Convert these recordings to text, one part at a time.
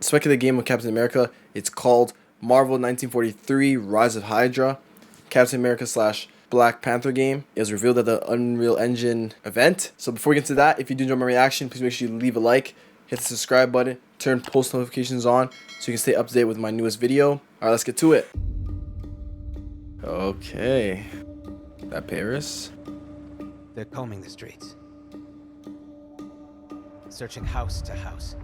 Spec of the game of Captain America. It's called Marvel 1943 Rise of Hydra. Captain America / Black Panther game. It was revealed at the Unreal Engine event. So before we get to that, if you do enjoy my reaction, please make sure you leave a like, hit the subscribe button, turn post notifications on so you can stay up to date with my newest video. Alright, let's get to it. Okay. That Paris? They're combing the streets. Searching house to house.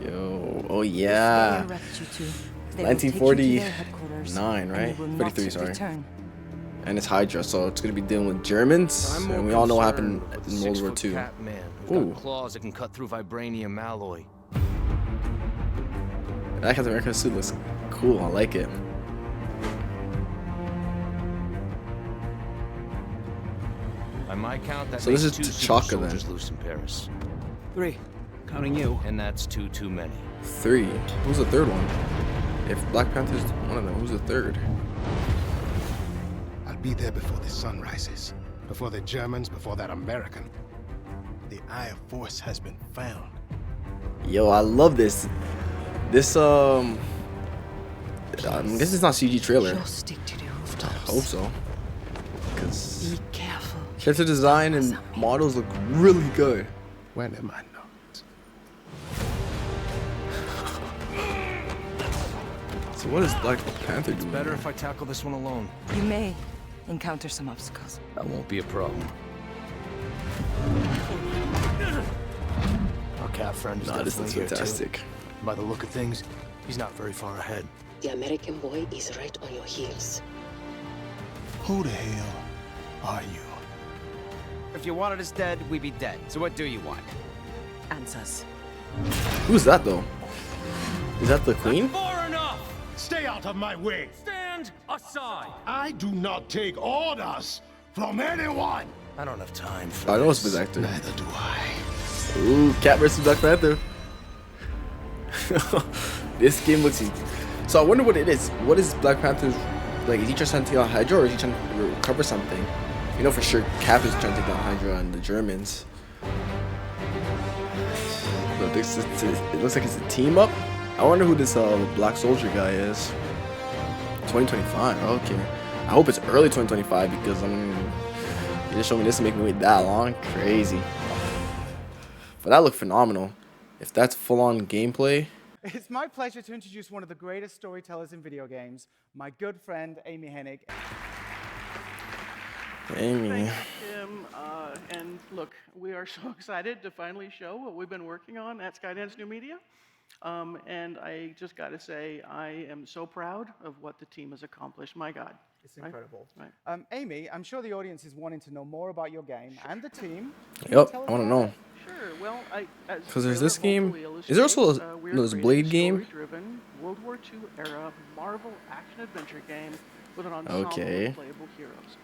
Yo, oh yeah. 1949, right? 33, sorry. And it's Hydra, so it's gonna be dealing with Germans, and we all know what happened in World War II. Ooh. Claws that can cut through vibranium alloy. That Captain America suit looks cool. I like it. By my count, that so this is two T'Chaka then. Loose in Paris. 3, counting you. And that's too many. 3. Who's the third one? If Black Panther's one of them, who's the third? I'll be there before the sun rises. Before the Germans, before that American. The Eye of Force has been found. Yo, I love this. This I guess it's not CG trailer. Stick to the I rooftops. hope so. Cause Be careful. character design and models look really good. When am I not? So what is Black Panther doing? Better if I tackle this one alone. You may encounter some obstacles. That won't be a problem. Our cat friend is Nah, this looks definitely here too. fantastic. By the look of things, he's not very far ahead. The American boy is right on your heels. Who the hell are you? If you wanted us dead, we'd be dead. So what do you want? Answers. Who's that though? Is that the Queen? Far enough! Stay out of my way! Stand aside! I do not take orders from anyone! I don't have time for I know it's this. his actor. Neither do I. Ooh, Cat versus Black Panther. This game looks. So I wonder what it is. What is Black Panther's like? Is he just trying to take down Hydra, or is he trying to recover something? You know for sure, Cap is trying to take down Hydra and the Germans. But it looks like it's a team up. I wonder who this Black Soldier guy is. 2025. Okay. I hope it's early 2025 because you just showed me this to make me wait that long. Crazy. But that looked phenomenal. If that's full-on gameplay. It's my pleasure to introduce one of the greatest storytellers in video games, my good friend, Amy Hennig. Amy. Tim, and look, we are so excited to finally show what we've been working on at Skydance New Media. And I just got to say, I am so proud of what the team has accomplished. My God. It's incredible. Right. Amy, I'm sure the audience is wanting to know more about your game and the team. Can you Yep, tell us I want to about know. it? Sure. Well, Because there's this game. Is there also this Blade game? Driven World War II era Marvel action adventure game with an ensemble Okay. of playable heroes.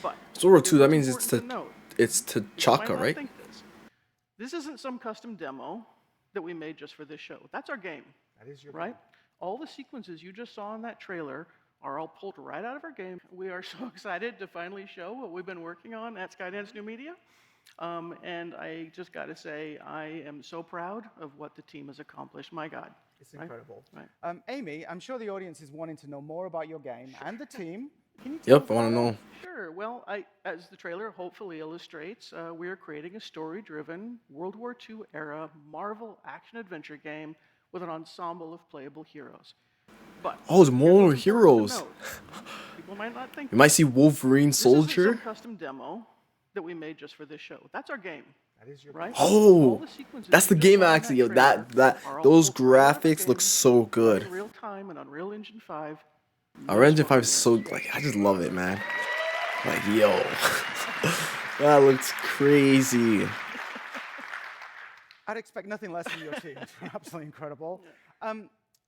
But So World it's War II, that means important to note, it's you might T'Chaka, not right? think this isn't some custom demo that we made just for this show. That's our game. That is your right? game. All the sequences you just saw in that trailer are all pulled right out of our game. We are so excited to finally show what we've been working on at Skydance New Media. And I just got to say, I am so proud of what the team has accomplished. My God. It's incredible. Right. Amy, I'm sure the audience is wanting to know more about your game and the team. Can you tell Yep, us I want to about it? know. Sure. Well, as the trailer hopefully illustrates, we are creating a story-driven World War II era Marvel action-adventure game with an ensemble of playable heroes. But Oh, it's more here's what's important to heroes. note. People might not think You might see Wolverine this isn't Soldier. some custom demo that we made just for this show. That's our game. That is your Right? Oh, All the sequences that's you the just game saw in actually. Yo, trailer that are all those pulled right out of the graphics look game, so good. in real time and Unreal Engine 5. Unreal Engine 5 is so like I just love it, man. Like yo, that looks crazy. I'd expect nothing less from your team. It's absolutely incredible.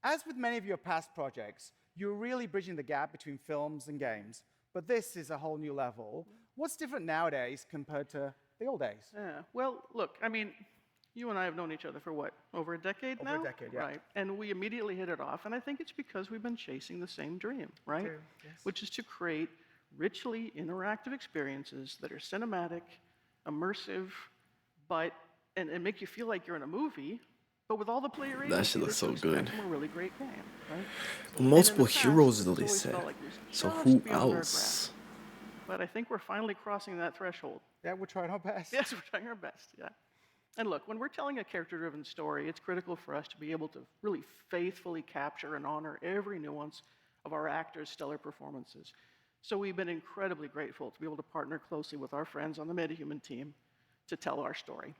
As with many of your past projects, you're really bridging the gap between films and games. But this is a whole new level. What's different nowadays compared to the old days? Yeah. Well, look, I mean, you and I have known each other for what, over a decade now? Over a decade, yeah. Right. And we immediately hit it off, and I think it's because we've been chasing the same dream, right? True, yes. Which is to create richly interactive experiences that are cinematic, immersive, and make you feel like you're in a movie, But with all the player That agency, shit looks this so expect good. from a really great game, right? Multiple And in the past, heroes, this though, they always said. felt like it was So just who beyond our else? grasp. But I think we're finally crossing that threshold. Yeah, we're trying our best. Yes, we're trying our best, yeah. And look, when we're telling a character-driven story, it's critical for us to be able to really faithfully capture and honor every nuance of our actors' stellar performances. So we've been incredibly grateful to be able to partner closely with our friends on the MetaHuman team to tell our story.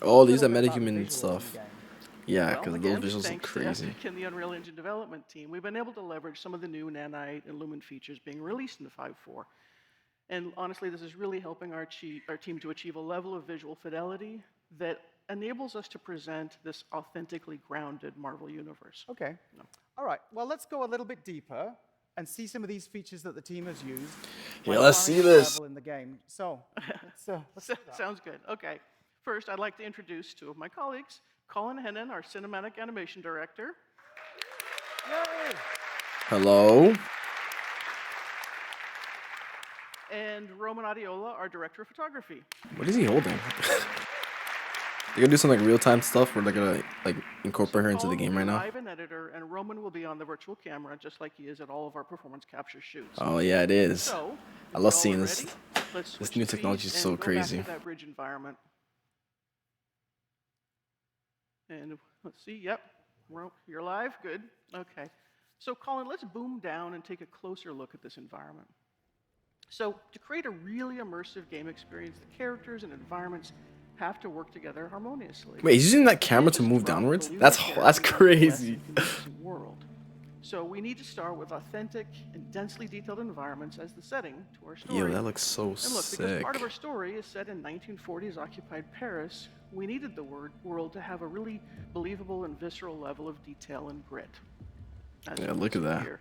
Oh, these are A little bit about the metahuman visuals in the stuff. game. Yeah, Well, because again, those visuals look thanks to crazy. Epic and the Unreal Engine development team, we've been able to leverage some of the new Nanite and Lumen features being released in the 5.4. And honestly, this is really helping our team to achieve a level of visual fidelity that enables us to present this authentically grounded Marvel universe. Okay. All right. Well, let's go a little bit deeper and see some of these features that the team has used. Yeah, by let's applying see the this. level in the game. So, let's do that. Sounds good. Okay. First, I'd like to introduce two of my colleagues, Colin Hennon, our cinematic animation director, Yay! Hello? and Roman Adiola, our director of photography. What is he holding? They're gonna do some like real-time stuff where they're gonna like incorporate her into the Colin game will right be now. live and editor, and Roman will be on the virtual camera, just like he is at all of our performance capture shoots. Oh yeah, it is. So, I if love y'all seeing are this. ready, let's This switch new speeds technology is and so go back crazy. to that bridge environment. And let's see. Yep, you're live. Good. Okay. So, Colin, let's boom down and take a closer look at this environment. So, to create a really immersive game experience, the characters and environments have to work together harmoniously. Wait, he's using that camera to Just move drop downwards? the That's character that's into a less crazy. inconveniencing world. So we need to start with authentic and densely detailed environments as the setting to our story. Yo, that looks so And look, because sick. part of our story is set in 1940s occupied Paris, we needed the world to have a really believable and visceral level of detail and grit. As Yeah, you look can at see that. here.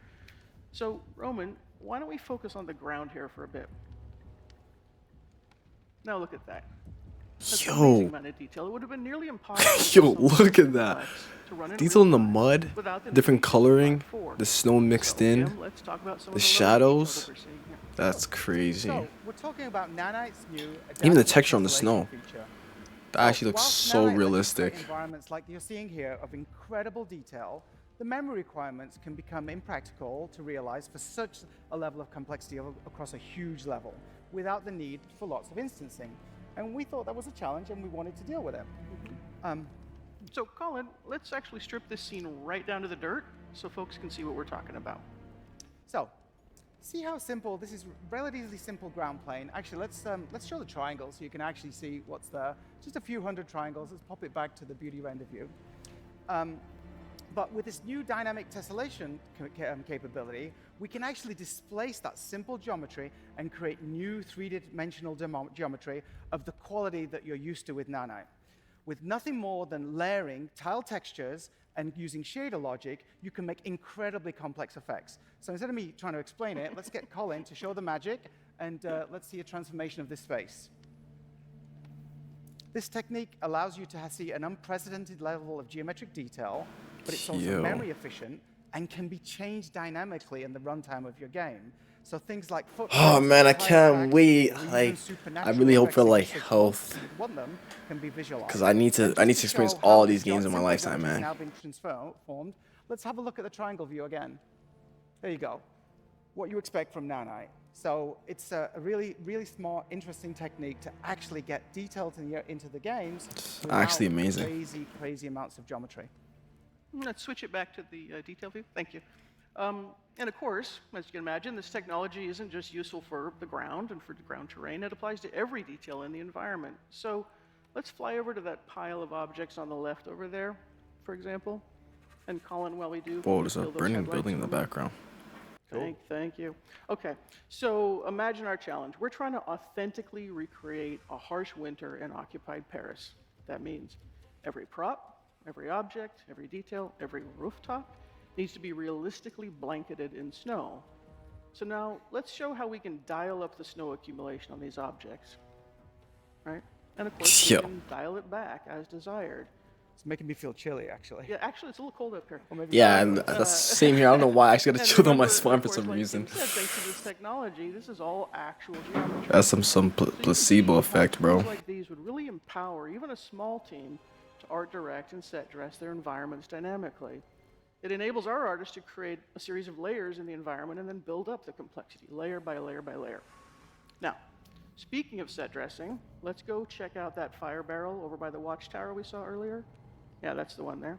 So, Roman, why don't we focus on the ground here for a bit? Now look at that. That's an amazing Yo, amount of detail. It would have been nearly impossible for yo, something look so at that. complex to run in Detail in real the time mud, without the different need for coloring, 5.4. the snow mixed So, in, Jim, let's talk about some the of the level of shadows. detail that we're seeing here. That's crazy. So, we're talking about Nanite's new Even the adaptive texture on the tessellation snow. feature. That actually looks Whilst so Nanite lets you realistic. create environments like you're seeing here of incredible detail, the memory requirements can become impractical to realize for such a level of complexity across a huge level without the need for lots of instancing. And we thought that was a challenge and we wanted to deal with it. So, Colin, let's actually strip this scene right down to the dirt so folks can see what we're talking about. So, see how simple this is? Relatively simple ground plane. Actually, let's show the triangle so you can actually see what's there. Just a few hundred triangles. Let's pop it back to the beauty render view. But with this new dynamic tessellation capability, we can actually displace that simple geometry and create new three-dimensional geometry of the quality that you're used to with Nanite. With nothing more than layering tile textures and using shader logic, you can make incredibly complex effects. So instead of me trying to explain it, let's get Colin to show the magic, and let's see a transformation of this space. This technique allows you to see an unprecedented level of geometric detail, but it's also Yo. memory efficient and can be changed dynamically in the runtime of your game. So things like Oh man, I can't wait. or even Like, I supernatural really hope for effects like in such health, you want them can be visualized. because I need to And just experience show all how these this games in my simple lifetime, geometry has man. now been transformed. Let's have a look at the triangle view again. There you go. What you expect from Nanite. So it's a really, really smart, interesting technique to actually get details into the games. Actually without amazing. Crazy, crazy amounts of geometry. Let's switch it back to the detail view. Thank you. And of course, as you can imagine, this technology isn't just useful for the ground and for the ground terrain. It applies to every detail in the environment. So let's fly over to that pile of objects on the left over there, for example. And Colin, while we do, Whoa, there's a build those burning headlights building in the for me. background. Thank you. Okay, so imagine our challenge. We're trying to authentically recreate a harsh winter in occupied Paris. That means every prop, every object, every detail, every rooftop needs to be realistically blanketed in snow. So now let's show how we can dial up the snow accumulation on these objects, right? And of course, we Yo. can dial it back as desired. It's making me feel chilly, actually. Yeah, actually, it's a little cold up here. Or maybe Yeah, and that's same here. I don't know why. I actually got And chilled on my remember, spine of for course, some like reason. Tim said, thanks to this technology, this is all actual geometry. That's some So you can placebo see how effect, bro. tools like these would really empower even a small team to art direct and set dress their environments dynamically. It enables our artists to create a series of layers in the environment and then build up the complexity, layer by layer by layer. Now, speaking of set dressing, let's go check out that fire barrel over by the watchtower we saw earlier. Yeah, that's the one there.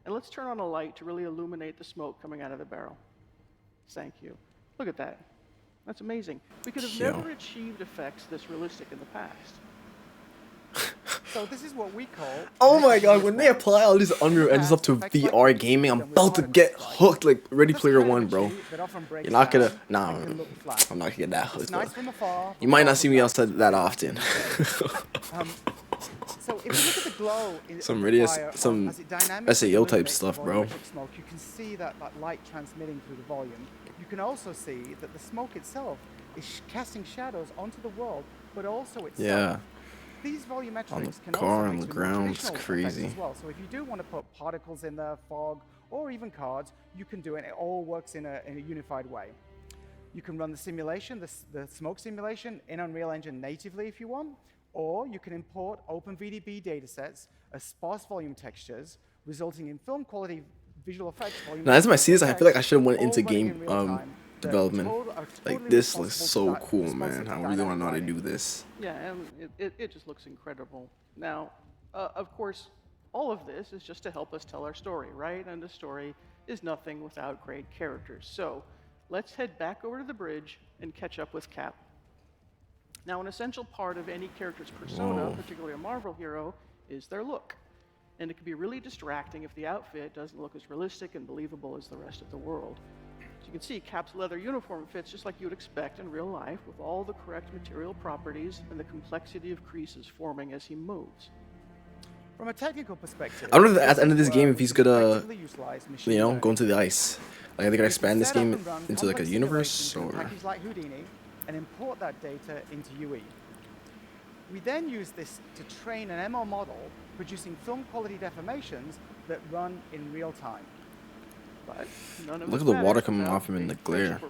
And let's turn on a light to really illuminate the smoke coming out of the barrel. Thank you. Look at that. That's amazing. We could have never achieved effects this realistic in the past. So this is what we call... Oh my god, when they apply all these Unreal Engines up to VR gaming, I'm about to get hooked like Ready Player One, bro. You're not gonna... Nah, I'm not gonna get that hooked. You might not see me outside that often. So if you look at the glow Some SAO type stuff, bro. Smoke, you can see that light transmitting through the volume. You can also see that the smoke itself is casting shadows onto the world, but also itself. Yeah. These volumetrics On the can car, also on mix the with more ground, it's traditional crazy. effects as well. So if you do want to put particles in there, fog, or even cards, you can do it. It all works in a unified way. You can run the simulation, the smoke simulation, in Unreal Engine natively if you want, or you can import OpenVDB datasets as sparse volume textures, resulting in film quality visual effects. Now, as I see this, I feel like I should have went into game development. Like, this looks so cool, man. I really want to know how to do this. Yeah, and it just looks incredible. Now, of course, all of this is just to help us tell our story, right? And the story is nothing without great characters. So let's head back over to the bridge and catch up with Cap. Now, an essential part of any character's persona, particularly a Marvel hero, is their look. And it can be really distracting if the outfit doesn't look as realistic and believable as the rest of the world. So you can see Cap's leather uniform fits just like you would expect in real life, with all the correct material properties and the complexity of creases forming as he moves. From a technical perspective, I don't know if at the end of this game if he's gonna, you know, go into the ice. Like, are they gonna expand this game into like a universe, or? Packages like Houdini and import that data into UE. We then use this to train an ML model producing film quality deformations that run in real time. But none of Look at the water coming off him in the glare.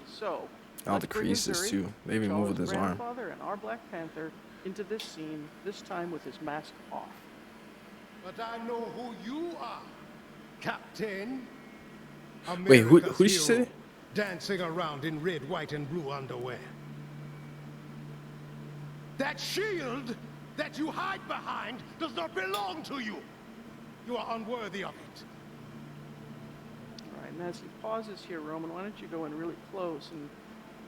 So, all the creases too. They even move with his arm. Grandfather and our Black Panther into this scene, this time with his mask off. But I know who you are, Captain. Wait, who did you say? Dancing around in red, white, and blue underwear. That shield that you hide behind does not belong to you. You are unworthy of it. All right, and as he pauses here, Roman, why don't you go in really close and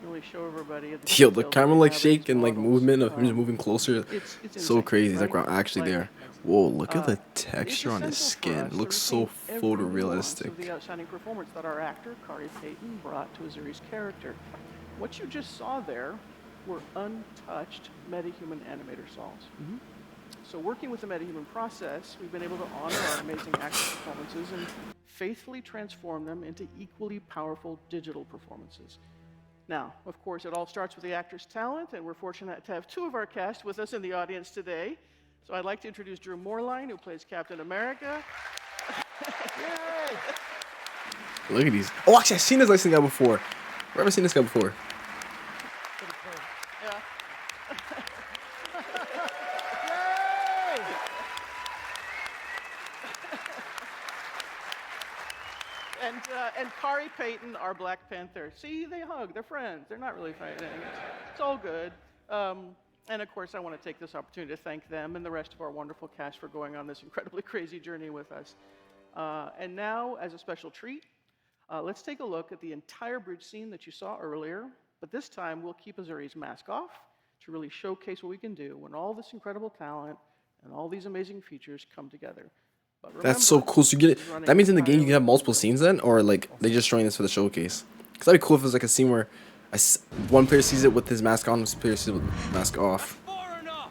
really show everybody. Yo, the camera like shake and like movement of him just moving closer. It's so crazy. It's like we're actually there. Whoa, look at the texture on his skin. It looks so photorealistic. The outstanding performance that our actor, Kari Payton, brought to Azuri's character. What you just saw there were untouched metahuman animator solves. So working with the metahuman process, we've been able to honor our amazing actor performances and faithfully transform them into equally powerful digital performances. Now, of course, it all starts with the actor's talent, and we're fortunate to have two of our cast with us in the audience today. So I'd like to introduce Drew Moorline, who plays Captain America. Yay! Look at these. Oh, actually, I've seen this licensing guy before. I've never seen this guy before. Yeah. And Kari Payton, our Black Panther. See, they hug. They're friends. They're not really fighting. It's all good. And of course, I want to take this opportunity to thank them and the rest of our wonderful cast for going on this incredibly crazy journey with us. And now, as a special treat, let's take a look at the entire bridge scene that you saw earlier. But this time, we'll keep Azuri's mask off to really showcase what we can do when all this incredible talent and all these amazing features come together. But remember, that's so cool. So you get it. That means in the game you can have multiple scenes then, or like they just showing this for the showcase. Cause that'd be cool if it was like a scene where one player sees it with his mask on, one player sees it with the mask off. Far enough.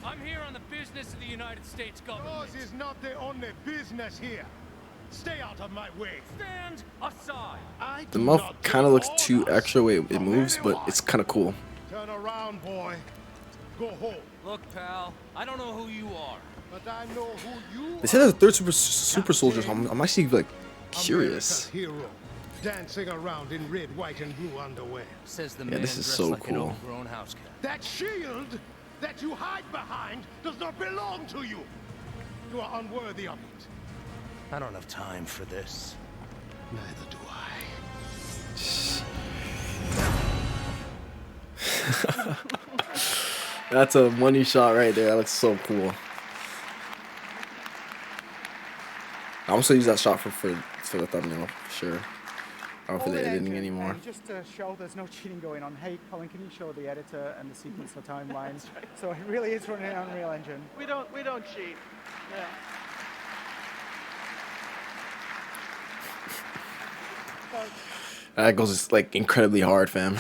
I'm here on the business of the United States government. Yours is not the only business here. Stay out of my way. Stand aside. The mouth kind of looks too extra way it moves, but it's kind of cool. Turn around, boy. Go home. Look, pal, I don't know who you are. But I know who you They said there's a third super soldier, so I'm actually like curious. Hero, dancing around in red, white, and blue underwear. Says the Yeah, man this is dressed so like an cool. overgrown house cat. That shield that you hide behind does not belong to you. You are unworthy of it. I don't have time for this. Neither do I. That's a money shot right there. That looks so cool. I'm gonna use that shot for the thumbnail for sure. Or for All the in editing engine, anymore. And just to show there's no cheating going on, hey, Colin, can you show the editor and the sequencer timelines? So it really is running on Unreal Engine. We don't cheat. Yeah. That goes like incredibly hard, fam.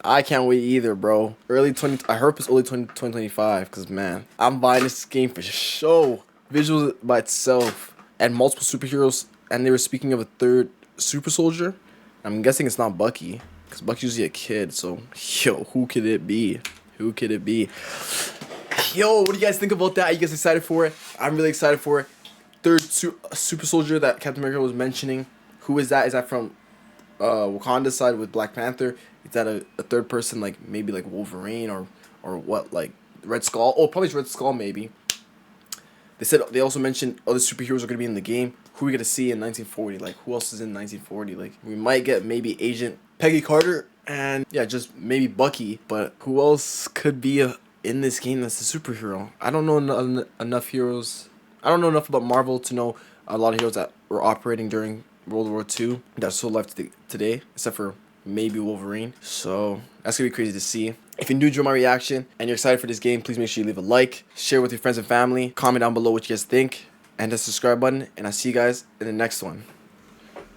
I can't wait either, bro. I hope it's early 2025, because man, I'm buying this game for show. Visuals by itself and multiple superheroes, and they were speaking of a third super soldier. I'm guessing it's not Bucky, because Bucky's usually a kid. So, yo, who could it be? Who could it be? Yo, what do you guys think about that? Are you guys excited for it? I'm really excited for it. Third super soldier that Captain America was mentioning. Who is that? Is that from Wakanda side with Black Panther? Is that a third person, like maybe like Wolverine or what, like Red Skull? Oh, probably Red Skull maybe. They also mentioned other superheroes are gonna be in the game. Who are we gonna see in 1940? Like who else is in 1940? Like we might get maybe Agent Peggy Carter and yeah, just maybe Bucky. But who else could be in this game that's a superhero? I don't know enough heroes. I don't know enough about Marvel to know a lot of heroes that were operating during World War II that are still alive today, except for maybe Wolverine. So that's gonna be crazy to see. If you enjoyed my reaction and you're excited for this game, please make sure you leave a like, share with your friends and family, comment down below what you guys think, and the subscribe button, and I'll see you guys in the next one.